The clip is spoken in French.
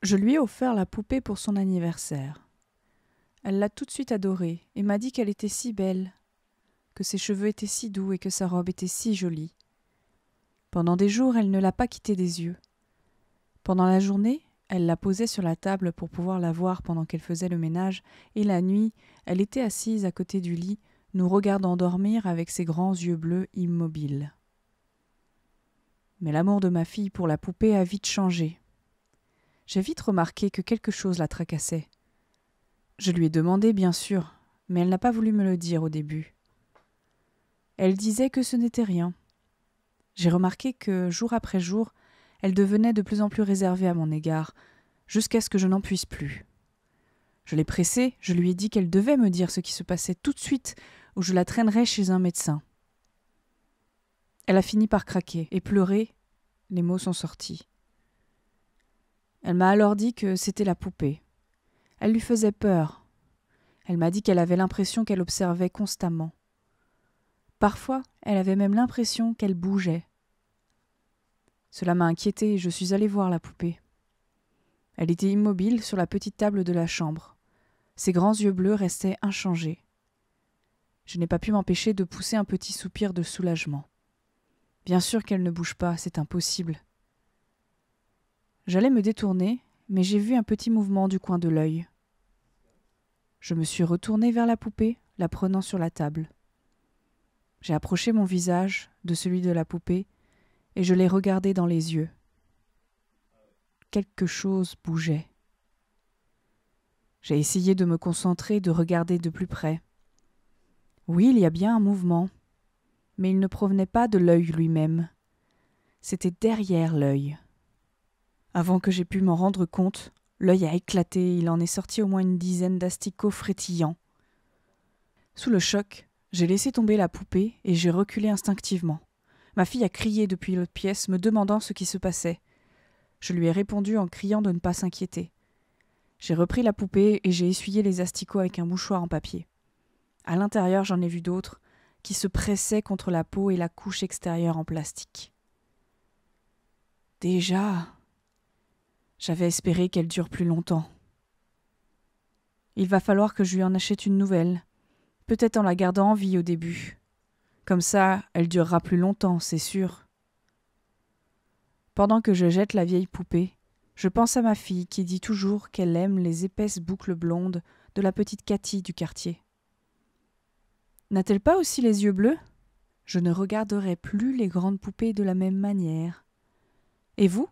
Je lui ai offert la poupée pour son anniversaire. Elle l'a tout de suite adorée et m'a dit qu'elle était si belle, que ses cheveux étaient si doux et que sa robe était si jolie. Pendant des jours, elle ne l'a pas quittée des yeux. Pendant la journée, elle la posait sur la table pour pouvoir la voir pendant qu'elle faisait le ménage, et la nuit, elle était assise à côté du lit, nous regardant dormir avec ses grands yeux bleus immobiles. Mais l'amour de ma fille pour la poupée a vite changé. J'ai vite remarqué que quelque chose la tracassait. Je lui ai demandé, bien sûr, mais elle n'a pas voulu me le dire au début. Elle disait que ce n'était rien. J'ai remarqué que, jour après jour, elle devenait de plus en plus réservée à mon égard, jusqu'à ce que je n'en puisse plus. Je l'ai pressée, je lui ai dit qu'elle devait me dire ce qui se passait tout de suite, ou je la traînerais chez un médecin. Elle a fini par craquer et pleurer, les mots sont sortis. Elle m'a alors dit que c'était la poupée. Elle lui faisait peur. Elle m'a dit qu'elle avait l'impression qu'elle observait constamment. Parfois, elle avait même l'impression qu'elle bougeait. Cela m'a inquiétée et je suis allée voir la poupée. Elle était immobile sur la petite table de la chambre. Ses grands yeux bleus restaient inchangés. Je n'ai pas pu m'empêcher de pousser un petit soupir de soulagement. Bien sûr qu'elle ne bouge pas, c'est impossible. J'allais me détourner, mais j'ai vu un petit mouvement du coin de l'œil. Je me suis retournée vers la poupée, la prenant sur la table. J'ai approché mon visage de celui de la poupée et je l'ai regardé dans les yeux. Quelque chose bougeait. J'ai essayé de me concentrer, de regarder de plus près. Oui, il y a bien un mouvement, mais il ne provenait pas de l'œil lui-même. C'était derrière l'œil. Avant que j'aie pu m'en rendre compte, l'œil a éclaté et il en est sorti au moins une dizaine d'asticots frétillants. Sous le choc, j'ai laissé tomber la poupée et j'ai reculé instinctivement. Ma fille a crié depuis l'autre pièce, me demandant ce qui se passait. Je lui ai répondu en criant de ne pas s'inquiéter. J'ai repris la poupée et j'ai essuyé les asticots avec un mouchoir en papier. À l'intérieur, j'en ai vu d'autres qui se pressaient contre la peau et la couche extérieure en plastique. Déjà, j'avais espéré qu'elle dure plus longtemps. Il va falloir que je lui en achète une nouvelle, peut-être en la gardant en vie au début. Comme ça, elle durera plus longtemps, c'est sûr. Pendant que je jette la vieille poupée, je pense à ma fille qui dit toujours qu'elle aime les épaisses boucles blondes de la petite Cathy du quartier. N'a-t-elle pas aussi les yeux bleus ? Je ne regarderai plus les grandes poupées de la même manière. Et vous ?